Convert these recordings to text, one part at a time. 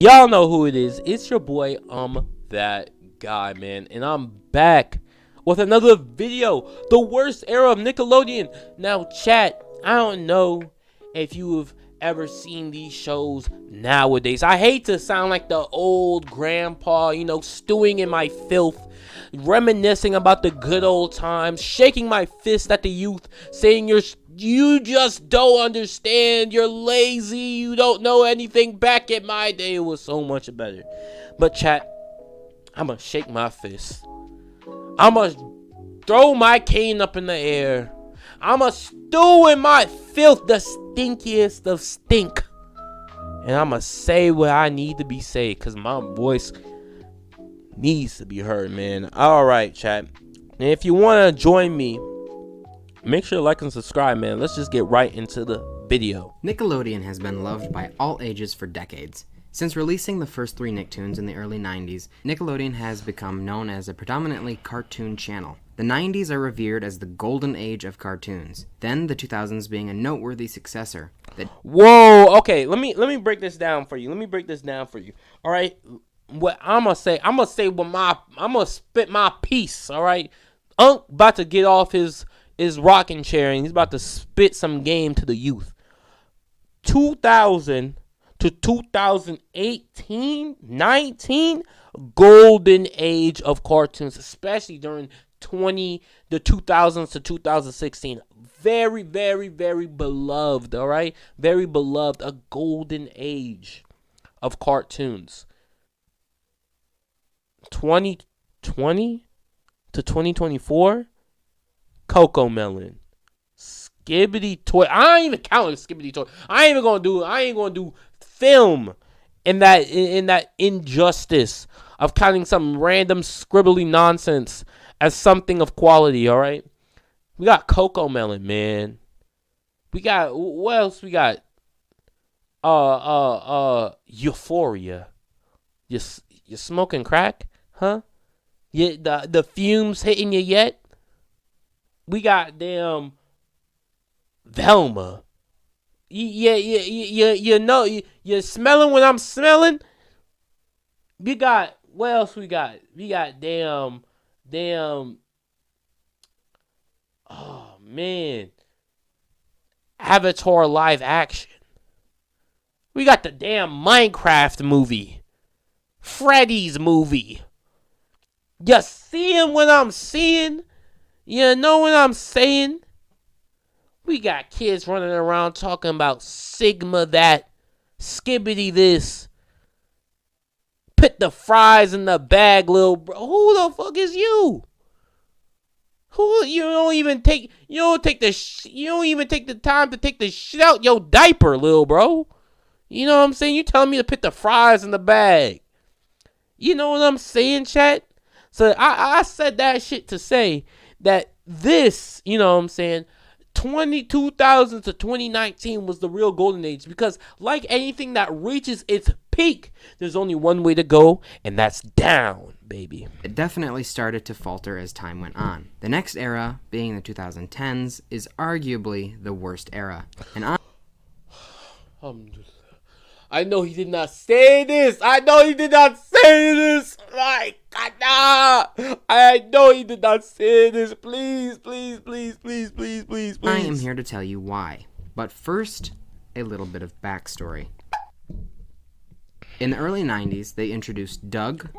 Y'all know who it is. It's your boy, that guy, man. And I'm back with another video. The worst era of Nickelodeon. Now, chat, I don't know if you have ever seen these shows nowadays. I hate to sound like the old grandpa, stewing in my filth, reminiscing about the good old times, shaking my fist at the youth, saying you just don't understand, you're lazy, you don't know anything. Back in my day, it was so much better. But chat, I'ma shake my fist. I'ma throw my cane up in the air. I'ma stew in my filth, the stinkiest of stink. And I'ma say what I need to be said, because my voice needs to be heard, man. Alright, chat. And if you want to join me, make sure to like and subscribe, man. Let's just get right into the video. Nickelodeon has been loved by all ages for decades. Since releasing the first 3 Nicktoons in the early 90s, Nickelodeon has become known as a predominantly cartoon channel. The 90s are revered as the golden age of cartoons, then the 2000s being a noteworthy successor. Whoa, okay, let me break this down for you. All right, what I'm gonna say I'm gonna spit my piece. All right, Unc about to get off his rocking chair and he's about to spit some game to the youth. 2000 to 2018, 19, golden age of cartoons, especially during the 2000s to 2016. Very, very, very beloved. All right, very beloved. A golden age of cartoons. 2020 to 2024, Coco Melon, Skibbity Toy. I ain't even counting Skibbity Toy. I ain't gonna do film in that injustice of counting some random scribbly nonsense as something of quality. All right, we got Coco Melon, man. We got, what else we got? Euphoria. You smoking crack, huh? The fumes hitting you yet? We got damn Velma. You know, you're smelling what I'm smelling. We got, what else we got? We got damn. Oh man, Avatar live action. We got the damn Minecraft movie, Freddy's movie. You seeing what I'm seeing? You know what I'm saying? We got kids running around talking about Sigma that, Skibbity this. Put the fries in the bag, little bro. Who the fuck is you? You don't even take the time to take the shit out your diaper, little bro. You know what I'm saying? You telling me to put the fries in the bag. You know what I'm saying, chat? So I said that shit to say that this, you know what I'm saying, 2000 to 2019 was the real golden age, because like anything that reaches its peak, there's only one way to go, and that's down, baby. It definitely started to falter as time went on. The next era, being the 2010s, is arguably the worst era. And I know he did not say this. Like, nah. I know he did not say this. Please. I am here to tell you why. But first, a little bit of backstory. In the early 90s, they introduced Doug,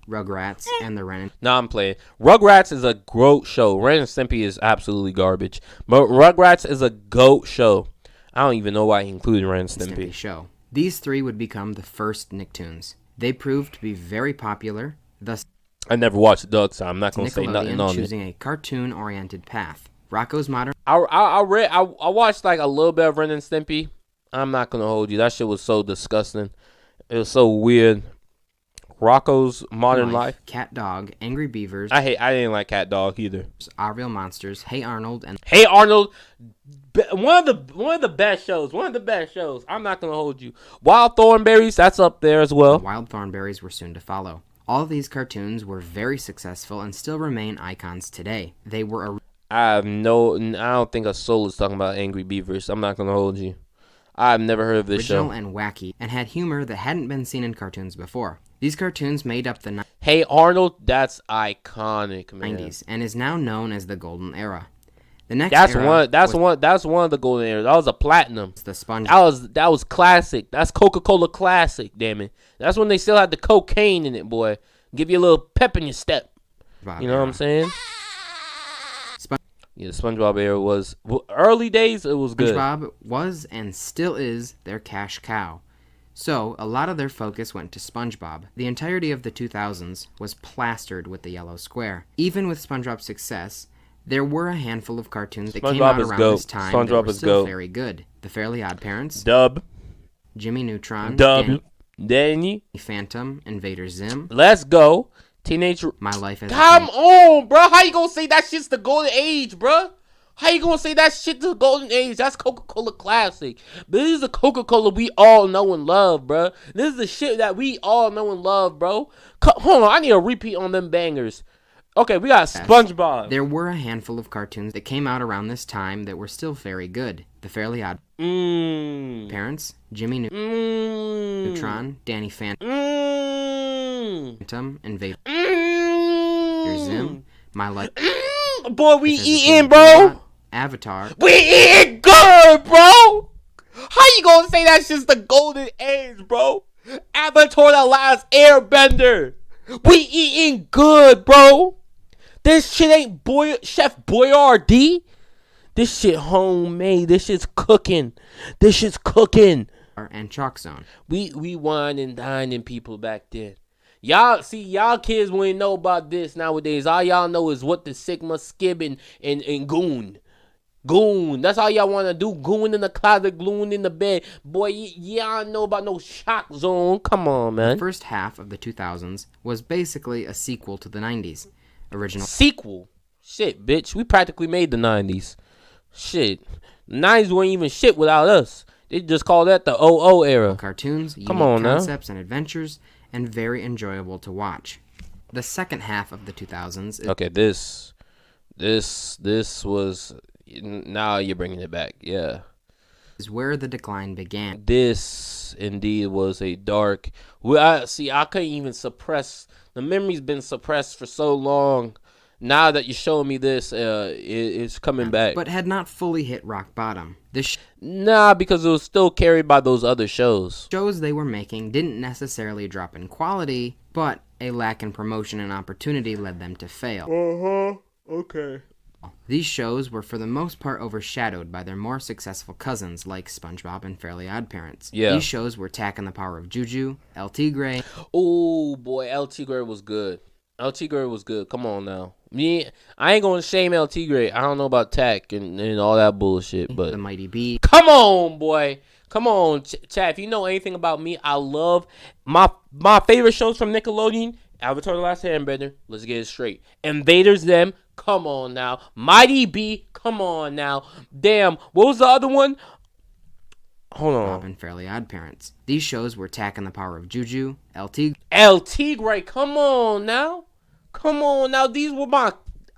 Rugrats, and the Ren and... Nah, I'm playing. Rugrats is a GOAT show. Ren and Stimpy is absolutely garbage. But Rugrats is a GOAT show. I don't even know why he included Ren and Stimpy show. These 3 would become the first Nicktoons. They proved to be very popular, thus I never watched Doug, so I'm not going to say nothing on it. Choosing a cartoon-oriented path. Rocco's Modern... I watched like a little bit of Ren and Stimpy. I'm not going to hold you. That shit was so disgusting. It was so weird. Rocco's Modern Life. Cat Dog, Angry Beavers. I didn't like Cat Dog either. Our Real Monsters, Hey Arnold, and... Hey Arnold, one of the best shows. I'm not gonna hold you. Wild Thornberries, that's up there as well. Wild Thornberries were soon to follow. All of these cartoons were very successful and still remain icons today. They were I don't think a soul is talking about Angry Beavers. I'm not gonna hold you. I've never heard of this original show. and wacky, and had humor that hadn't been seen in cartoons before. These cartoons made up the Hey Arnold, that's iconic, man. 90s and is now known as the Golden Era. The next That's era one. That's was one. That's one of the golden eras. That was a platinum. the Sponge. That was classic. That's Coca-Cola classic. Damn it. That's when they still had the cocaine in it, boy. Give you a little pep in your step. You know what I'm saying? Yeah, the SpongeBob era was early days. It was good. SpongeBob was and still is their cash cow. So, a lot of their focus went to SpongeBob. The entirety of the 2000s was plastered with the yellow square. Even with SpongeBob's success, there were a handful of cartoons that came out around this time that were still very good. The Fairly Odd Parents, Dub, Jimmy Neutron, Danny Phantom, Invader Zim, Let's Go, Teenage. My Life as Come on, bro. How you gonna say that shit's the golden age, bro? How you gonna say that shit's the golden age? That's Coca-Cola classic. But this is the Coca-Cola we all know and love, bro. This is the shit that we all know and love, bro. Hold on, I need a repeat on them bangers. Okay, we got SpongeBob. There were a handful of cartoons that came out around this time that were still very good. The Fairly Odd Parents, Jimmy Neutron, Danny Phantom, Invader Zim, My Life. Boy, we eating, bro. Avatar. We eating good, bro. How you gonna say that's just the golden age, bro? Avatar: The Last Airbender. We eating good, bro. This shit ain't Chef Boyardee. This shit homemade. This shit's cooking. This shit's cooking. And Chalk Zone. We wine and dining people back then. Y'all kids wouldn't know about this nowadays. All y'all know is what the Sigma, Skib, and Goon. Goon. That's all y'all want to do. Goon in the closet, gluing in the bed. Boy, y'all know about no Shock Zone. Come on, man. The first half of the 2000s was basically a sequel to the 90s. Original sequel. Shit, bitch. We practically made the 90s. Shit. The 90s weren't even shit without us. They just call that the OO era. Cartoons, come on now. Concepts and adventures, and very enjoyable to watch. The second half of the 2000s. Okay, this was. Now you're bringing it back. Yeah. Is where the decline began. This indeed was a dark. I couldn't even suppress. The memory's been suppressed for so long. Now that you're showing me this, it's coming back. But had not fully hit rock bottom. Because it was still carried by those other shows. Shows they were making didn't necessarily drop in quality, but a lack in promotion and opportunity led them to fail. Okay. These shows were for the most part overshadowed by their more successful cousins like SpongeBob and Fairly Odd Parents. Yeah. These shows were attacking the power of Juju, El Tigre. Oh boy, El Tigre was good. El Tigre was good. Come on now. I ain't gonna shame El Tigre. I don't know about Tack and all that bullshit, but The Mighty Bee. Come on, boy. Come on, Chad. If you know anything about me, I love my favorite shows from Nickelodeon. Avatar: The Last Airbender. Let's get it straight. Invaders Them. Come on now. Mighty Bee. Come on now. Damn. What was the other one? Hold on. Bob and Fairly Odd Parents. These shows were attacking the power of Juju, El Tigre. El Tigre. Come on now. Come on now. These were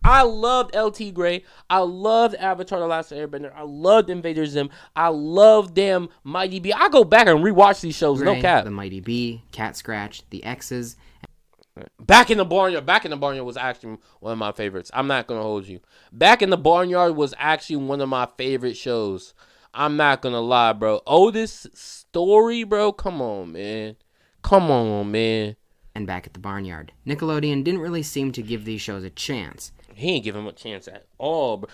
I loved El Tigre. I loved Avatar: The Last Airbender. I loved Invaders Zim. I loved them Mighty Bee. I go back and rewatch these shows. No cap. The Mighty Bee, Cat Scratch, The X's. Back in the Barnyard. Back in the Barnyard was actually one of my favorites. I'm not gonna hold you. Back in the Barnyard was actually one of my favorite shows. I'm not gonna lie, bro. Otis Story, bro. Come on, man. Come on, man. And Back at the Barnyard. Nickelodeon didn't really seem to give these shows a chance. He ain't give him a chance at all, bro.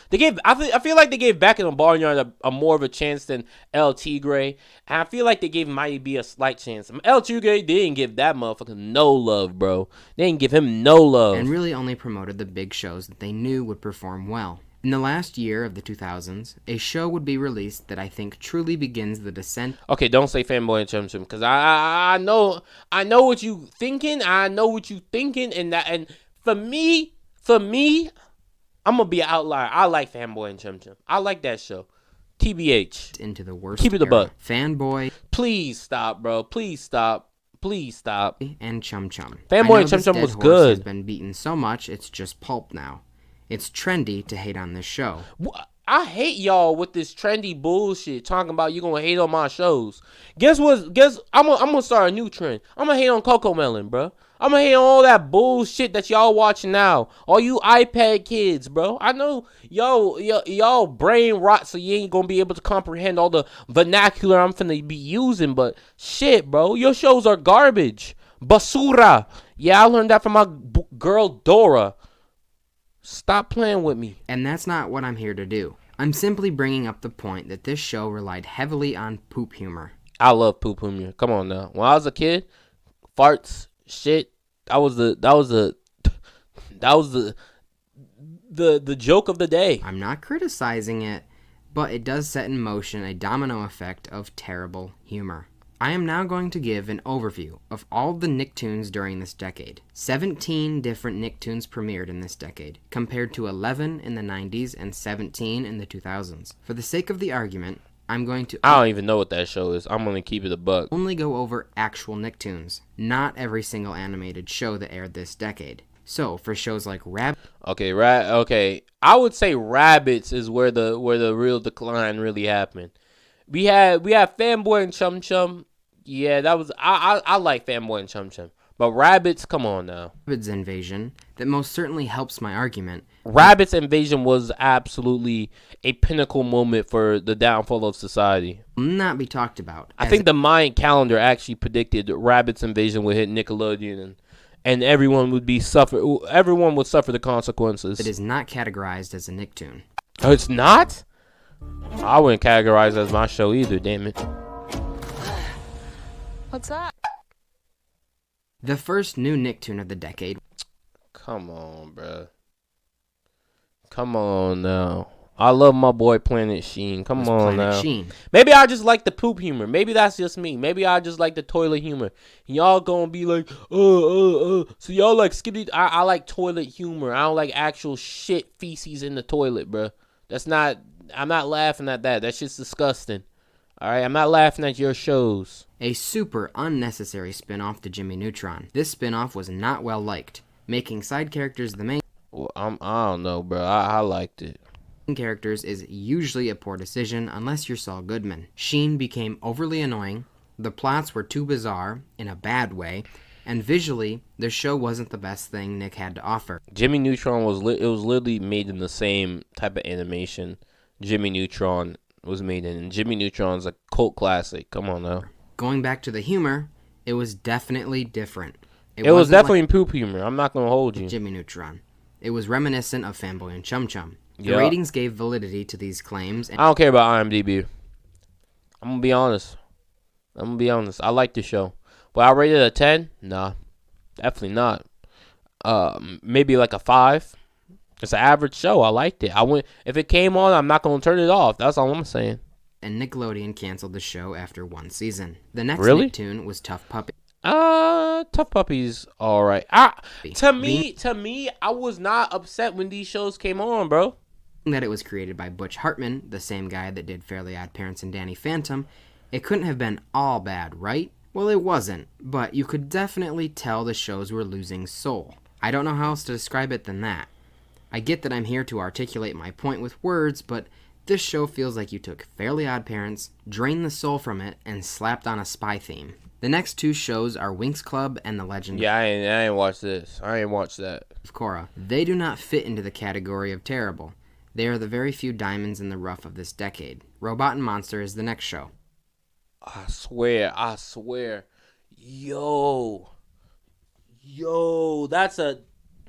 I feel like they gave Back in the Barnyard a more of a chance than El Tigre. And I feel like they gave Mighty Bee a slight chance. El Tigre didn't give that motherfucker no love, bro. They didn't give him no love. And really only promoted the big shows that they knew would perform well. In the last year of the 2000s, a show would be released that I think truly begins the descent. Okay, don't say Fanboy and Chum Chum, because I know what you thinking. I know what you thinking, and for me, I'm gonna be an outlier. I like Fanboy and Chum Chum. I like that show. TBH. Into the worst. Keep it a buck. Fanboy. Please stop, bro. Please stop. Please stop. And Chum Chum. Fanboy and Chum Chum was good. Has been beaten so much, it's just pulp now. It's trendy to hate on this show. I hate y'all with this trendy bullshit talking about you gonna hate on my shows. Guess what? Guess I'm gonna start a new trend. I'm gonna hate on Coco Melon, bro. I'm gonna hate on all that bullshit that y'all watching now. All you iPad kids, bro. I know y'all brain rot, so you ain't gonna be able to comprehend all the vernacular I'm finna be using. But shit, bro, your shows are garbage. Basura. Yeah, I learned that from my girl Dora. Stop playing with me. And that's not what I'm here to do. I'm simply bringing up the point that this show relied heavily on poop humor. I love poop humor. Come on now. When I was a kid, farts, shit, that was the joke of the day. I'm not criticizing it, but it does set in motion a domino effect of terrible humor. I am now going to give an overview of all the Nicktoons during this decade. 17 different Nicktoons premiered in this decade, compared to 11 in the 90s and 17 in the 2000s. For the sake of the argument, I'm going to... I don't even know what that show is. I'm going to keep it a buck. Only go over actual Nicktoons, not every single animated show that aired this decade. So, for shows like Okay, I would say Rabbids is where the real decline really happened. We had Fanboy and Chum Chum. Yeah, that was I like Fanboy and Chum Chum. But Rabbids, come on now. Rabbids Invasion, that most certainly helps my argument. Rabbids Invasion was absolutely a pinnacle moment for the downfall of society. Will not be talked about. I think the Mayan calendar actually predicted Rabbids Invasion would hit Nickelodeon and everyone would suffer the consequences. It is not categorized as a Nicktoon. Oh, it's not? I wouldn't categorize it as my show either, damn it. What's that? The first new Nicktoon of the decade. Come on, bruh. Come on now. I love my boy Planet Sheen. Come on now. Sheen. Maybe I just like the poop humor. Maybe that's just me. Maybe I just like the toilet humor. Y'all gonna be like, So y'all like Skippy. I like toilet humor. I don't like actual shit feces in the toilet, bruh. I'm not laughing at that. That shit's disgusting. Alright, I'm not laughing at your shows. A super unnecessary spin-off to Jimmy Neutron. This spin-off was not well liked, making side characters the main... Well, I don't know, bro. I liked it. Characters is usually a poor decision unless you're Saul Goodman. Sheen became overly annoying, the plots were too bizarre, in a bad way, and visually, the show wasn't the best thing Nick had to offer. Jimmy Neutron was literally made in the same type of animation Jimmy Neutron was made in. And Jimmy Neutron's a cult classic. Come on now. Going back to the humor, it was definitely different. It was definitely like poop humor. I'm not going to hold you. Jimmy Neutron. It was reminiscent of Fanboy and Chum Chum. The ratings gave validity to these claims. I don't care about IMDb. I'm going to be honest. I like the show. But I rated it a 10? Nah. Definitely not. Maybe like a 5. It's an average show. I liked it. If it came on, I'm not going to turn it off. That's all I'm saying. And Nickelodeon canceled the show after one season. The next Really? Nicktoon was Tough Puppy. Tough Puppy's all right. To me, I was not upset when these shows came on, bro. That it was created by Butch Hartman, the same guy that did Fairly Odd Parents and Danny Phantom. It couldn't have been all bad, right? Well, it wasn't, but you could definitely tell the shows were losing soul. I don't know how else to describe it than that. I get that I'm here to articulate my point with words, but this show feels like you took Fairly Odd Parents, drained the soul from it, and slapped on a spy theme. The next two shows are Winx Club and The Legend I ain't watched this. I ain't watched that. of Korra. They do not fit into the category of terrible. They are the very few diamonds in the rough of this decade. Robot and Monster is the next show. I swear. Yo, that's a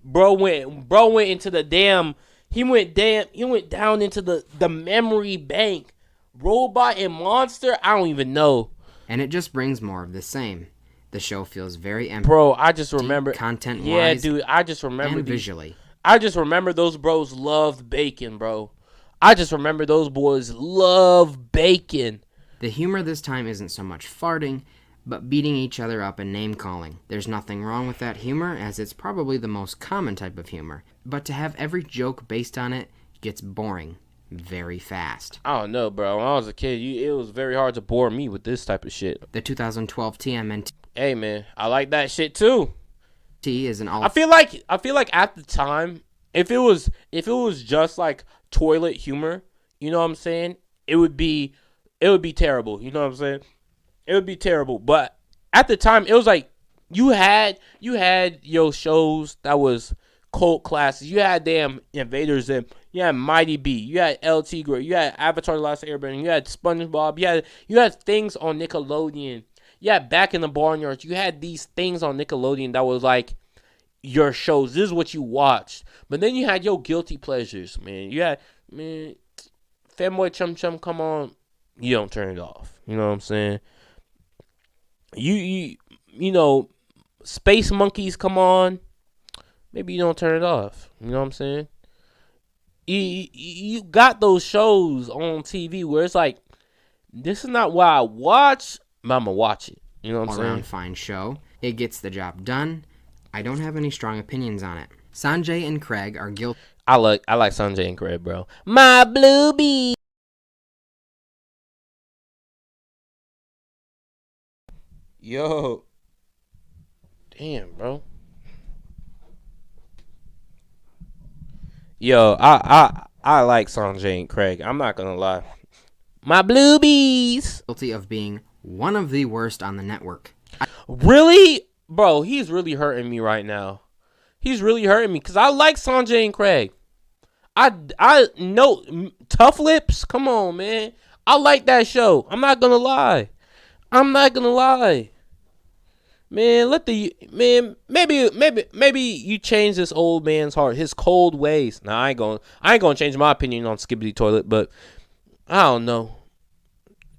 bro went into the damn he went down into the memory bank. Robot and Monster, I don't even know. And it just brings more of the same. The show feels very empty. Bro, I just remember content-wise. Yeah, dude, I just remember and visually. I just remember those bros loved bacon, bro. I just remember those boys love bacon. The humor this time isn't so much farting, but beating each other up and name-calling. There's nothing wrong with that humor, as it's probably the most common type of humor. But to have every joke based on it gets boring very fast. I don't know, bro. When I was a kid, it was very hard to bore me with this type of shit. The 2012 TMNT. Hey, man, I like that shit too. Is an all. I feel like at the time, if it was just like toilet humor, You know what I'm saying? It would be terrible. You know what I'm saying? It would be terrible. But at the time, it was like you had your shows that was cult classes. You had damn Invaders and you had Mighty B. You had LT Gray. You had Avatar: The Last Airbender. You had SpongeBob. You had things on Nickelodeon. You had Back in the Barnyard. You had these things on Nickelodeon that was like your shows. This is what you watched. But then you had your guilty pleasures, man. You had man, Fanboy Chum Chum. Come on, you don't turn it off. You know what I'm saying? You know, Space Monkeys. Come on, maybe you don't turn it off. You know what I'm saying? You got those shows on TV where it's like, this is not what I watch, but I'm gonna watch it. You know what I'm saying? All-around fine show. It gets the job done. I don't have any strong opinions on it. Sanjay and Craig are guilty. I like Sanjay and Craig, bro. My blue bee. Yo. Damn, bro. Yo, I like Sanjay and Craig. I'm not gonna lie. My bluebies. Guilty of being one of the worst on the network. Really? Bro, he's really hurting me right now. He's really hurting me because I like Sanjay and Craig. I know Tough Lips. Come on, man. I like that show. I'm not gonna lie. Man, maybe you change this old man's heart, his cold ways. Now I ain't gonna change my opinion on Skibbity Toilet, but I don't know.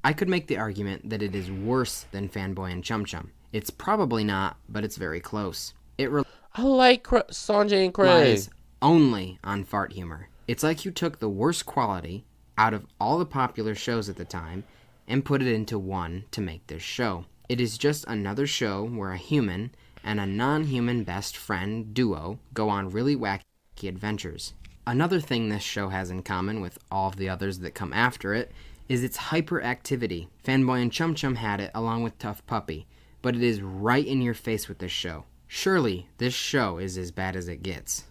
I could make the argument that it is worse than Fanboy and Chum Chum. It's probably not, but it's very close. I like Sanjay and Craig. Relies only on fart humor. It's like you took the worst quality out of all the popular shows at the time and put it into one to make this show. It is just another show where a human and a non-human best friend duo go on really wacky adventures. Another thing this show has in common with all of the others that come after it is its hyperactivity. Fanboy and Chum Chum had it along with Tough Puppy, but it is right in your face with this show. Surely this show is as bad as it gets.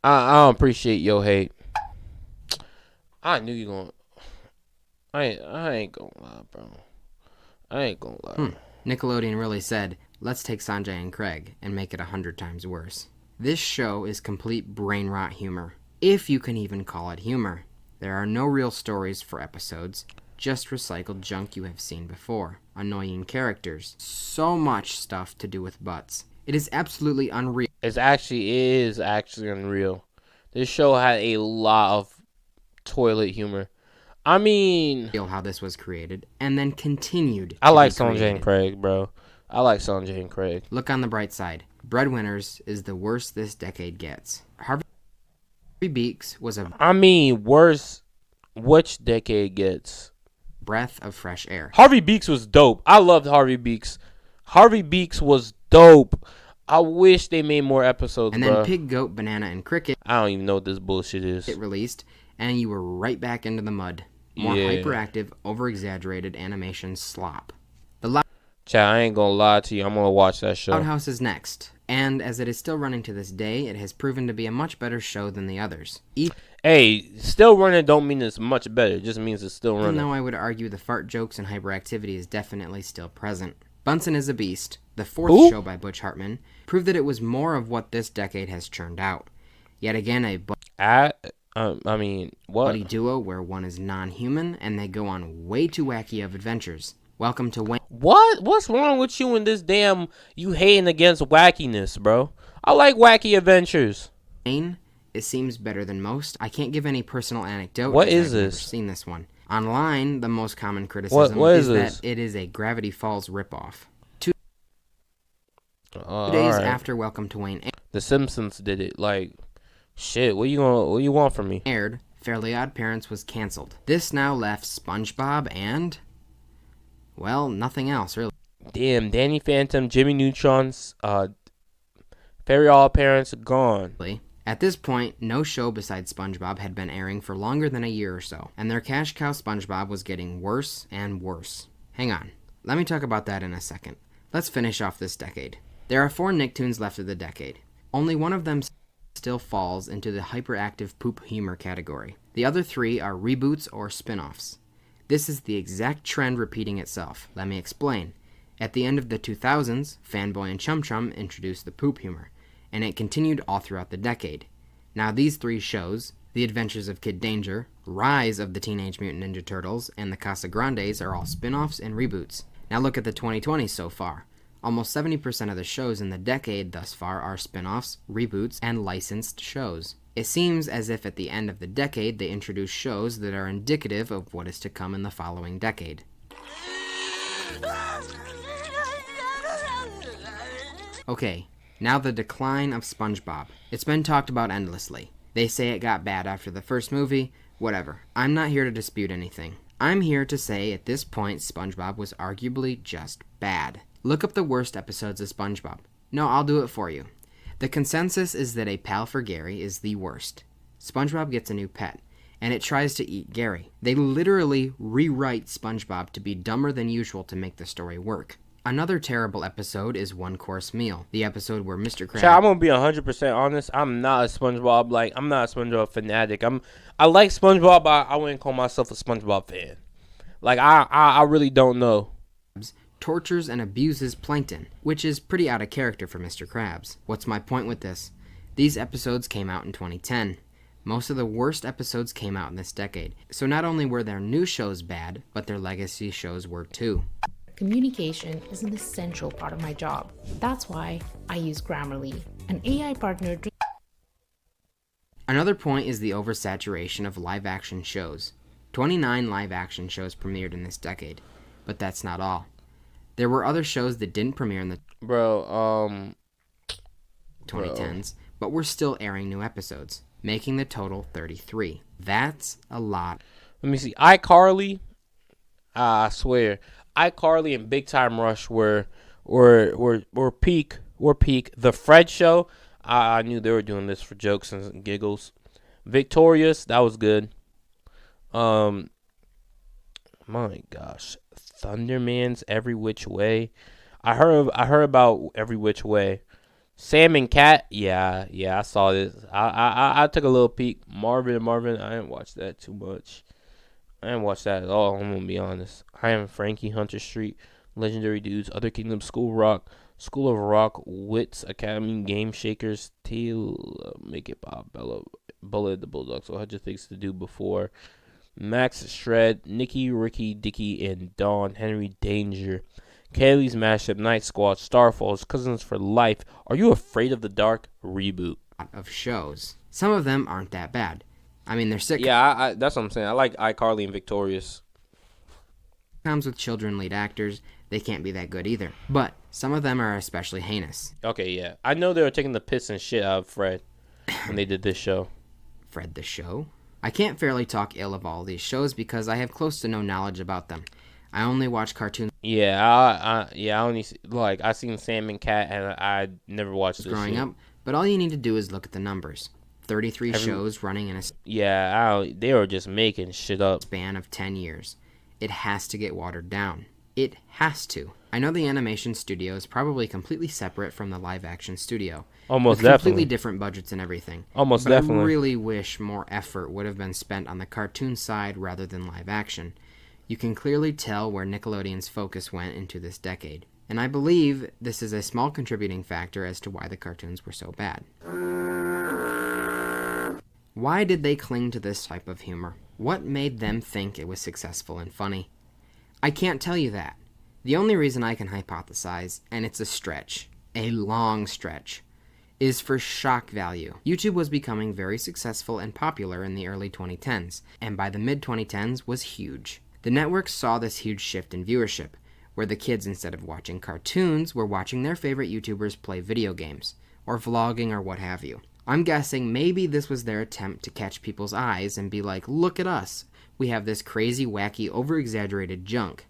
I don't appreciate your hate. I knew you gonna. I ain't gonna lie, bro. I ain't gonna lie. Nickelodeon really said, let's take Sanjay and Craig and make it 100 times worse. This show is complete brain rot humor, if you can even call it humor. There are no real stories for episodes, just recycled junk you have seen before. Annoying characters. So much stuff to do with butts. It is absolutely unreal. It is actually unreal. This show had a lot of toilet humor. I mean, How this was created, and then continued. I like Sanjay and Craig, bro. I like Sanjay and Craig. Look on the bright side. Breadwinners is the worst this decade gets. Harvey Beaks was a worse. Which decade gets? Breath of fresh air. Harvey Beaks was dope. I loved Harvey Beaks. Harvey Beaks was dope. I wish they made more episodes, and then Pig, Goat, Banana, and Cricket. I don't even know what this bullshit is. It released, and you were right back into the mud. More hyperactive, over-exaggerated animation slop. Chat, I ain't gonna lie to you. I'm gonna watch that show. Loud House is next, and as it is still running to this day, it has proven to be a much better show than the others. Hey, still running don't mean it's much better. It just means it's still running. Even though I would argue the fart jokes and hyperactivity is definitely still present. Bunsen is a Beast, the fourth show by Butch Hartman, proved that it was more of what this decade has churned out. Yet again, buddy duo where one is non-human and they go on way too wacky of adventures. Welcome to Wayne. What? What's wrong with you and this damn you hating against wackiness, bro? I like wacky adventures. It seems better than most. I can't give any personal anecdote. What is I've this? Never seen this one. Online, the most common criticism is that it is a Gravity Falls ripoff. Two days after Welcome to Wayne The Simpsons did it. Like, shit, what you want from me? Aired, Fairly Odd Parents was canceled. This now left SpongeBob and, well, nothing else really. Damn, Danny Phantom, Jimmy Neutron's, Fairly Odd Parents gone. At this point, no show besides SpongeBob had been airing for longer than a year or so, and their cash cow SpongeBob was getting worse and worse. Hang on, let me talk about that in a second. Let's finish off this decade. There are 4 Nicktoons left of the decade. Only one of them still falls into the hyperactive poop humor category. The other three are reboots or spin-offs. This is the exact trend repeating itself. Let me explain. At the end of the 2000s, Fanboy and Chum Chum introduced the poop humor, and it continued all throughout the decade. Now these three shows, The Adventures of Kid Danger, Rise of the Teenage Mutant Ninja Turtles, and the Casa Grandes are all spin-offs and reboots. Now look at the 2020s so far. Almost 70% of the shows in the decade thus far are spin-offs, reboots, and licensed shows. It seems as if at the end of the decade they introduce shows that are indicative of what is to come in the following decade. Okay, now the decline of SpongeBob. It's been talked about endlessly. They say it got bad after the first movie, whatever. I'm not here to dispute anything. I'm here to say at this point SpongeBob was arguably just bad. Look up the worst episodes of SpongeBob. No, I'll do it for you. The consensus is that A Pal for Gary is the worst. SpongeBob gets a new pet, and it tries to eat Gary. They literally rewrite SpongeBob to be dumber than usual to make the story work. Another terrible episode is One Course Meal, the episode where Mr. Krabs... I'm gonna be 100% honest. I'm not a SpongeBob fanatic. I like SpongeBob, but I wouldn't call myself a SpongeBob fan. I really don't know. Tortures and abuses Plankton, which is pretty out of character for Mr. Krabs. What's my point with this? These episodes came out in 2010. Most of the worst episodes came out in this decade. So not only were their new shows bad, but their legacy shows were too. Communication is an essential part of my job. That's why I use Grammarly, an AI partner to... Another point is the oversaturation of live-action shows. 29 live-action shows premiered in this decade, but that's not all. There were other shows that didn't premiere in the 2010s, but were still airing new episodes, making the total 33. That's a lot. Let me see. iCarly, I swear, iCarly and Big Time Rush were peak. The Fred Show, I knew they were doing this for jokes and giggles. Victorious, that was good. My gosh, Thunderman's Every Which Way. I heard about Every Which Way. Sam and Cat, yeah, I saw this. I took a little peek. Marvin, I didn't watch that too much. I didn't watch that at all, I'm gonna be honest. I Am Frankie, Hunter Street, Legendary Dudes, Other Kingdom, School of Rock, Wits Academy, Game Shakers, Tail, Make It Pop, Bullet the Bulldog, so I had just things to do before. Max Shred, Nikki, Ricky, Dicky, and Dawn, Henry Danger, Kaylee's Mashup, Night Squad, Starfalls, Cousins for Life, Are You Afraid of the Dark? Reboot. Of shows. Some of them aren't that bad. I mean, they're sick. Yeah, that's what I'm saying. I like iCarly and Victorious. Comes with children lead actors. They can't be that good either. But some of them are especially heinous. Okay, yeah. I know they were taking the piss and shit out of Fred when they did this show. Fred the Show? I can't fairly talk ill of all these shows because I have close to no knowledge about them. I only watch cartoons. Yeah, I only I seen Sam and Cat, and I never watched this growing shit. up. But all you need to do is look at the numbers. 33 shows running in a they were just making shit up. Span of 10 years. It has to get watered down. It has to. I know the animation studio is probably completely separate from the live-action studio. Almost with definitely. Completely different budgets and everything. Almost but definitely. I really wish more effort would have been spent on the cartoon side rather than live action. You can clearly tell where Nickelodeon's focus went into this decade. And I believe this is a small contributing factor as to why the cartoons were so bad. Why did they cling to this type of humor? What made them think it was successful and funny? I can't tell you that. The only reason I can hypothesize, and it's a stretch, a long stretch, is for shock value. YouTube was becoming very successful and popular in the early 2010s, and by the mid-2010s was huge. The network saw this huge shift in viewership, where the kids, instead of watching cartoons, were watching their favorite YouTubers play video games, or vlogging or what have you. I'm guessing maybe this was their attempt to catch people's eyes and be like, look at us. We have this crazy, wacky, over-exaggerated junk.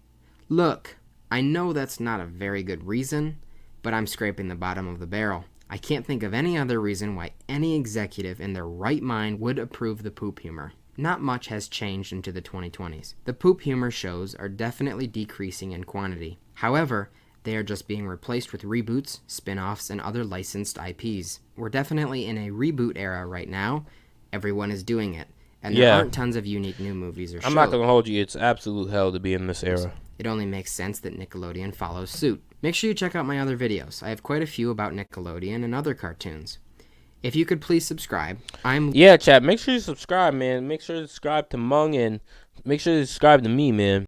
Look, I know that's not a very good reason, but I'm scraping the bottom of the barrel. I can't think of any other reason why any executive in their right mind would approve the poop humor. Not much has changed into the 2020s. The poop humor shows are definitely decreasing in quantity. However, They are just being replaced with reboots, spin-offs, and other licensed IPs. We're definitely in a reboot era right now. Everyone is doing it. And there aren't tons of unique new movies or shows. I'm not going to hold you. It's absolute hell to be in this era. It only makes sense that Nickelodeon follows suit. Make sure you check out my other videos. I have quite a few about Nickelodeon and other cartoons. If you could please subscribe. Yeah, chat. Make sure you subscribe, man. Make sure to subscribe to Mung and make sure to subscribe to me, man.